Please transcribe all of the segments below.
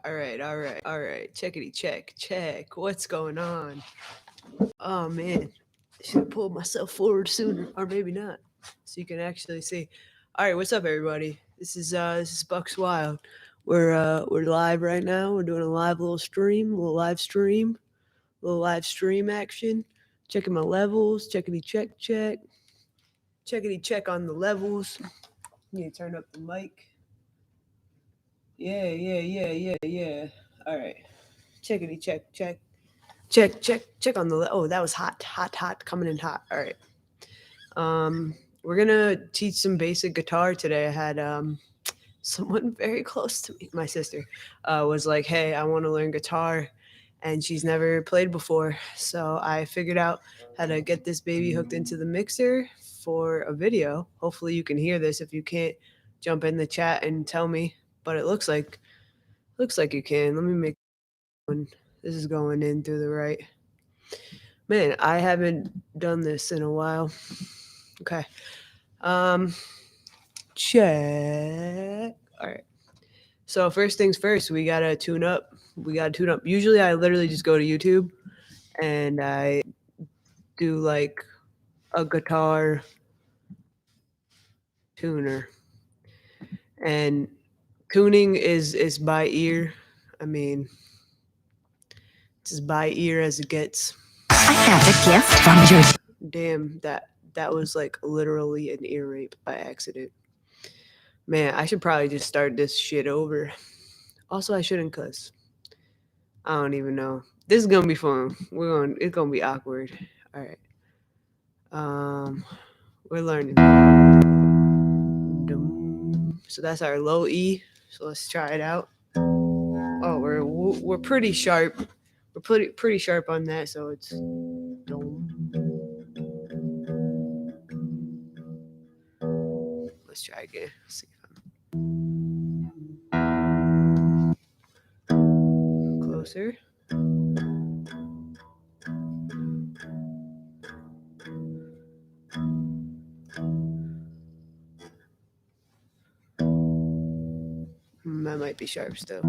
All right. Checkity check, check. What's going on? Oh man, should have pulled myself forward sooner, or maybe not, so you can actually see. All right, what's up, everybody? This is Bucks Wild. We're live right now. We're doing a live little live stream action. Checking my levels. Checkity check, check. Checkity check on the levels. Need to turn up the mic. Yeah. All right. Checkity check, check. Check on oh, that was hot, coming in hot. All right. We're gonna teach some basic guitar today. I had someone very close to me, my sister, was like, "Hey, I want to learn guitar," and she's never played before. So I figured out how to get this baby hooked into the mixer for a video. Hopefully, you can hear this. If you can't, jump in the chat and tell me. But it looks like you can. Let me make one. This is going in through the right. Man, I haven't done this in a while. Okay. Check. All right. So first things first, we gotta tune up. Usually, I literally just go to YouTube and I do like a guitar tuner. And tuning is by ear. I mean, it's as by ear as it gets. I have a gift from your. Damn, that was like literally an ear rape by accident. Man, I should probably just start this shit over. Also, I shouldn't cuss. I don't even know. This is gonna be fun. It's gonna be awkward. All right. We're learning. So that's our low E. So let's try it out. Oh, we're pretty sharp. We're pretty sharp on that. So it's. Let's try again. Let's see if I'm closer. That might be sharp still.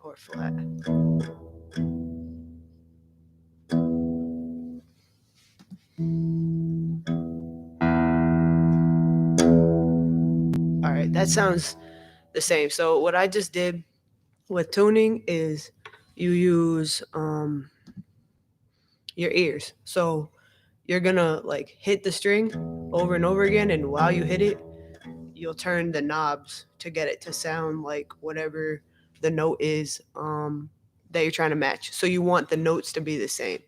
Or flat. All right, that sounds the same. So what I just did with tuning is you use your ears. So you're gonna like hit the string over and over again, and while you hit it, you'll turn the knobs to get it to sound like whatever the note is that you're trying to match. So you want the notes to be the same.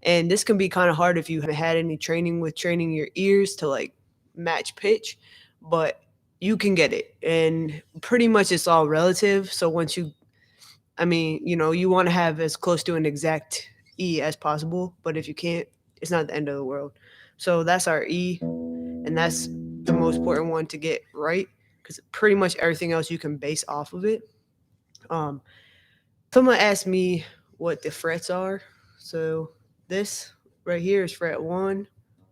And this can be kind of hard if you haven't had any training with training your ears to like match pitch, but you can get it. And pretty much it's all relative. So once you, I mean, you want to have as close to an exact E as possible, but if you can't, it's not the end of the world. So that's our E, and that's the most important one to get right because pretty much everything else you can base off of it. Someone asked me what the frets are. So this right here is fret 1,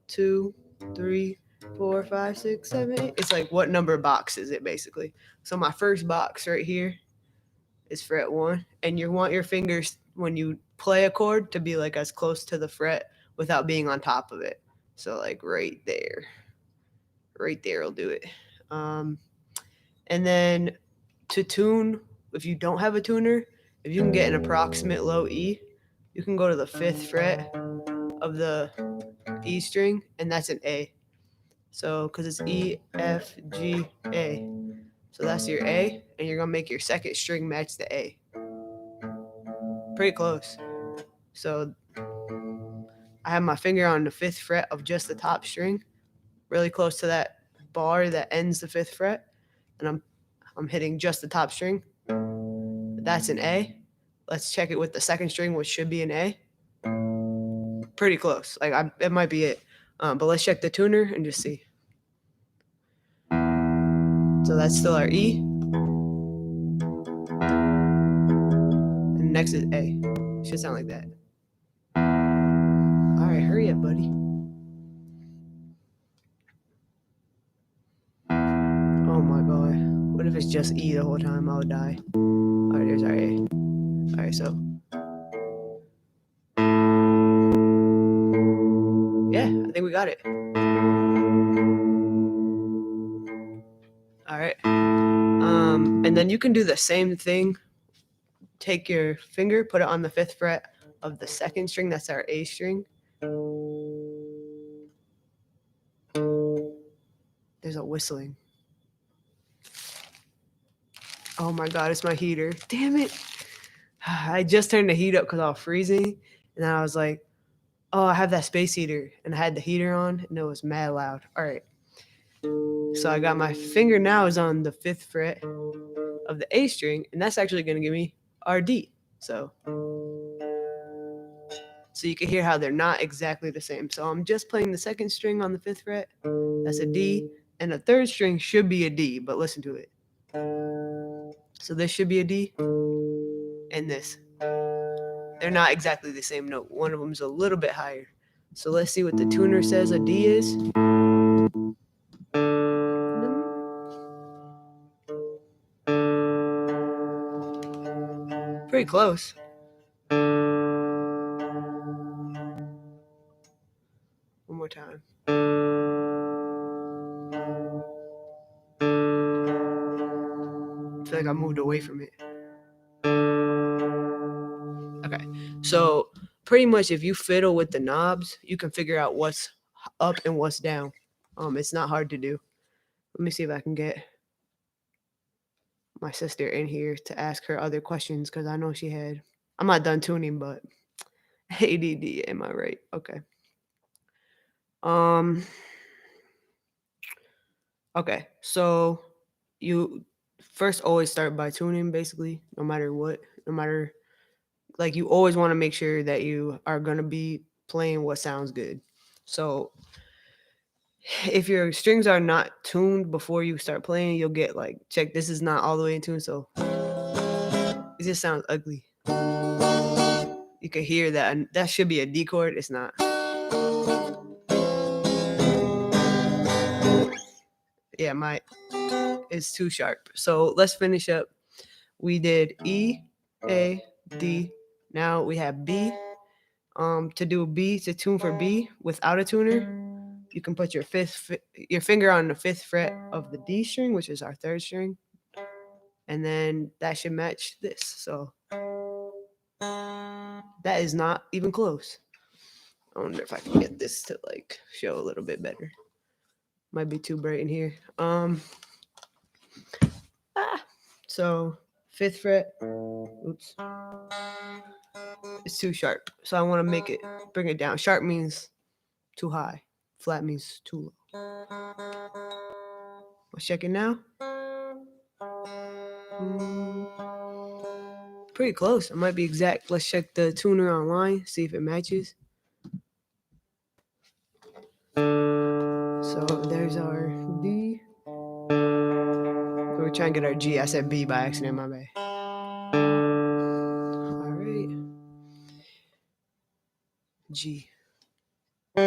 2, 3, 4, 5, 6, 7, 8. It's like what number box is it basically. So my first box right here is fret 1, and you want your fingers when you play a chord to be like as close to the fret without being on top of it. So like right there will do it. And then to tune, if you don't have a tuner, if you can get an approximate low E, you can go to the 5th fret of the E string, and that's an A. So because it's E, F, G, A. So that's your A, and you're gonna make your second string match the A. Pretty close. So I have my finger on the 5th fret of just the top string, really close to that bar that ends the 5th fret, and I'm hitting just the top string. That's an A. Let's check it with the second string, which should be an A. Pretty close. Like it might be it. But let's check the tuner and just see. So that's still our E. And next is A. Should sound like that. All right, hurry up, buddy. Oh my boy. What if it's just E the whole time? I would die. All right, there's our A. All right, so yeah, I think we got it. All right. And then you can do the same thing. Take your finger, put it on the 5th fret of the 2nd string. That's our A string. There's a whistling. Oh my God, it's my heater. Damn it. I just turned the heat up because I was freezing. And then I was like, oh, I have that space heater. And I had the heater on and it was mad loud. All right. So I got my finger now is on the 5th fret of the A string. And that's actually going to give me our D. So you can hear how they're not exactly the same. So I'm just playing the 2nd string on the 5th fret. That's a D. And the 3rd string should be a D, but listen to it. So this should be a D. And this. They're not exactly the same note. One of them's a little bit higher. So let's see what the tuner says a D is. Pretty close. One more time. I feel like I moved away from it. Okay, so pretty much if you fiddle with the knobs, you can figure out what's up and what's down. It's not hard to do. Let me see if I can get my sister in here to ask her other questions because I know she had. I'm not done tuning, but ADD, am I right? Okay. Okay, so you first always start by tuning, basically, no matter what, no matter like you always want to make sure that you are gonna be playing what sounds good. So if your strings are not tuned before you start playing, you'll get like, check, this is not all the way in tune, so it just sounds ugly. You can hear that, and that should be a D chord. It's not. Yeah, it's too sharp. So let's finish up. We did E, A, D. Now we have B. To do B, to tune for B without a tuner, you can put your finger on the 5th fret of the D string, which is our 3rd string, and then that should match this. So that is not even close. I wonder if I can get this to like show a little bit better. Might be too bright in here. So 5th fret. Oops. It's too sharp. So I want to bring it down. Sharp means too high. Flat means too low. Let's check it now. Pretty close. It might be exact. Let's check the tuner online, see if it matches. So there's our D. We're trying to get our G. I said B by accident, my bad. All right. G. All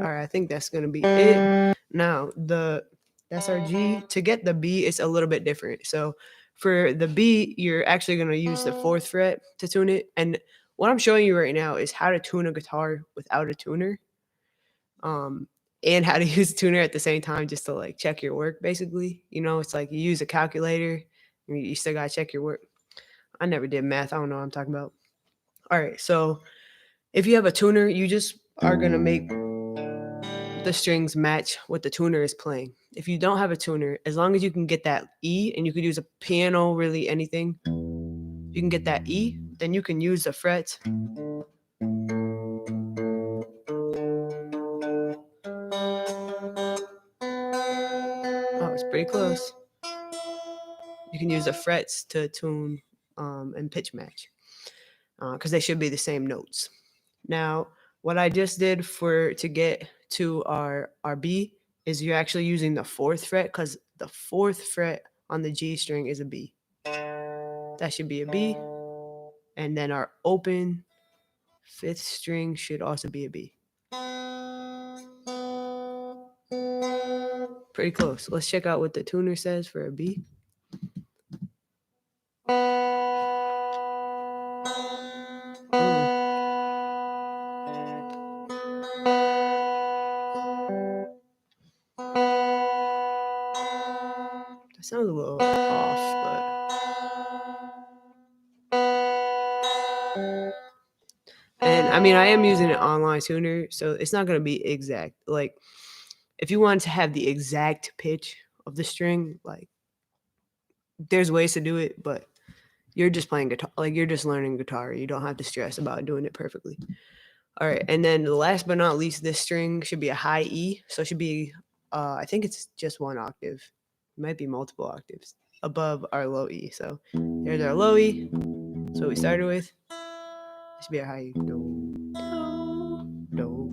right, I think that's gonna be it. Now that's our G. To get the B, it's a little bit different. So for the B, you're actually gonna use the 4th fret to tune it. And what I'm showing you right now is how to tune a guitar without a tuner. And how to use a tuner at the same time just to like check your work, basically. You know, it's like you use a calculator and you still gotta check your work. I never did math. I don't know what I'm talking about. All right, so if you have a tuner, you just are gonna make the strings match what the tuner is playing. If you don't have a tuner, as long as you can get that E, and you could use a piano, really anything, you can get that E, then you can use the frets. Oh, it's pretty close. You can use the frets to tune and pitch match because they should be the same notes. Now, what I just did to get to our B is you're actually using the 4th fret because the 4th fret on the G string is a B. That should be a B. And then our open 5th string should also be a B. Pretty close. Let's check out what the tuner says for a B. That sounds a little off, and I mean, I am using an online tuner, so it's not going to be exact. Like, if you want to have the exact pitch of the string, like, there's ways to do it, but you're just playing guitar. Like, you're just learning guitar. You don't have to stress about doing it perfectly. All right, and then last but not least, this string should be a high E. So it should be, I think it's just 1 octave. It might be multiple octaves above our low E. So there's our low E. So we started with. It should be a high E. Do, do, do.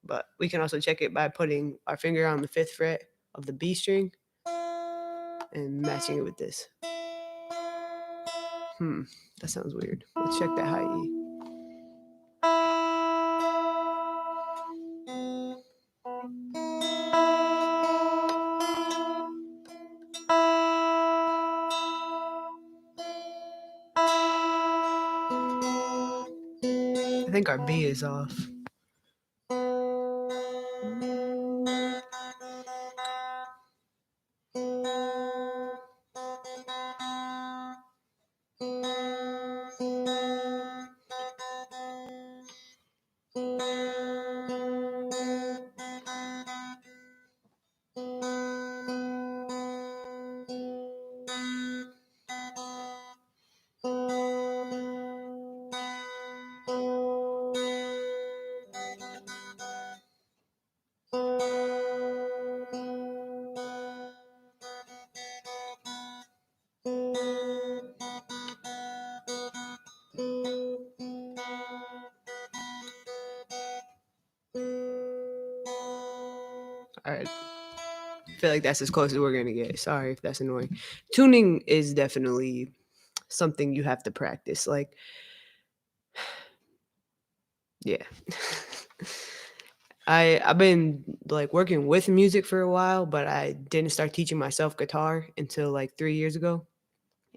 But we can also check it by putting our finger on the 5th fret of the B string and matching it with this. That sounds weird. Let's check that high E. I think our B is off. All right. I feel like that's as close as we're going to get. Sorry if that's annoying. Tuning is definitely something you have to practice. Like, yeah. I've been like working with music for a while, but I didn't start teaching myself guitar until like 3 years ago.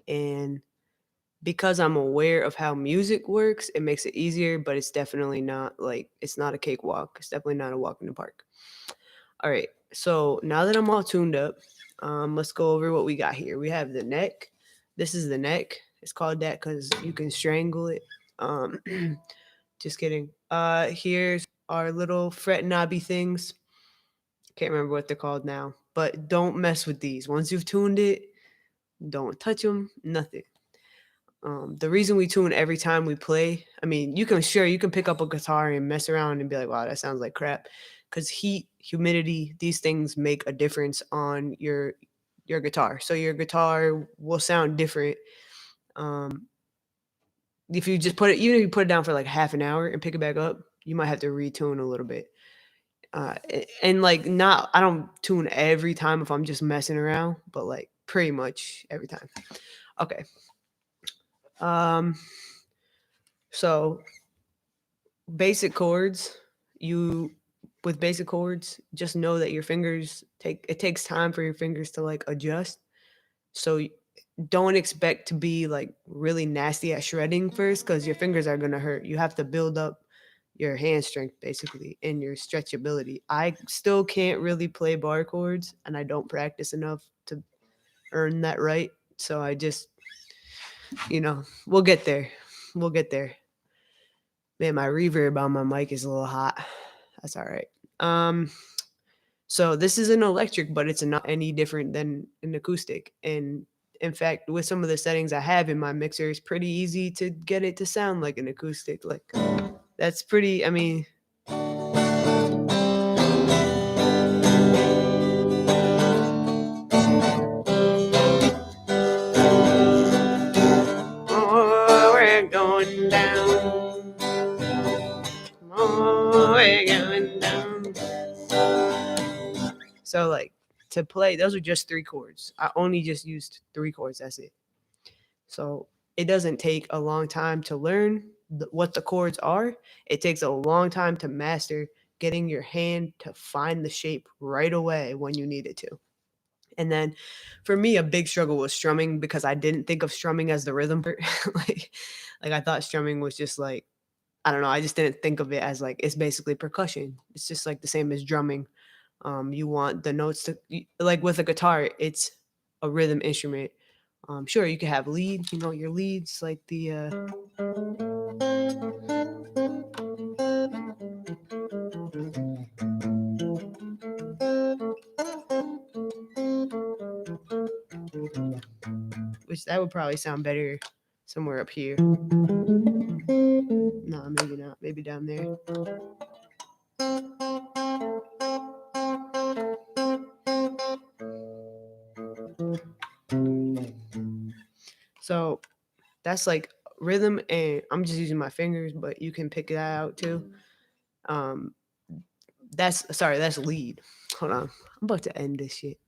And because I'm aware of how music works, it makes it easier, but it's definitely not like, it's not a cakewalk. It's definitely not a walk in the park. All right. So now that I'm all tuned up, let's go over what we got here. We have the neck. This is the neck. It's called that because you can strangle it. Just kidding. Here's our little fret knobby things. Can't remember what they're called now, but don't mess with these. Once you've tuned it, don't touch them, nothing. The reason we tune every time we play, I mean, you can pick up a guitar and mess around and be like, wow, that sounds like crap. Because heat, humidity, these things make a difference on your guitar. So your guitar will sound different. If you just even if you put it down for like half an hour and pick it back up, you might have to retune a little bit. And like I don't tune every time if I'm just messing around, but like pretty much every time. Okay. So basic chords, with basic chords, just know that your fingers it takes time for your fingers to like adjust. So don't expect to be like really nasty at shredding first because your fingers are going to hurt. You have to build up your hand strength basically and your stretchability. I still can't really play bar chords and I don't practice enough to earn that right. So I just, we'll get there. We'll get there. Man, my reverb on my mic is a little hot. That's all right. So this is an electric, but it's not any different than an acoustic. And in fact, with some of the settings I have in my mixer, it's pretty easy to get it to sound like an acoustic. Like that's pretty, I mean, oh, we're going down. Oh, we're going down. So like to play, those are just 3 chords. I only just used 3 chords, that's it. So it doesn't take a long time to learn what the chords are. It takes a long time to master getting your hand to find the shape right away when you need it to. And then for me, a big struggle was strumming because I didn't think of strumming as the rhythm part. like I thought strumming was just like, I don't know, I just didn't think of it as like it's basically percussion. It's just like the same as drumming. You want the notes to like with a guitar, it's a rhythm instrument. Sure, you can have lead, your leads like the which that would probably sound better somewhere up here. No, maybe not. Maybe down there. So that's like rhythm, and I'm just using my fingers, but you can pick that out too. Um, that's lead. Hold on, I'm about to end this shit.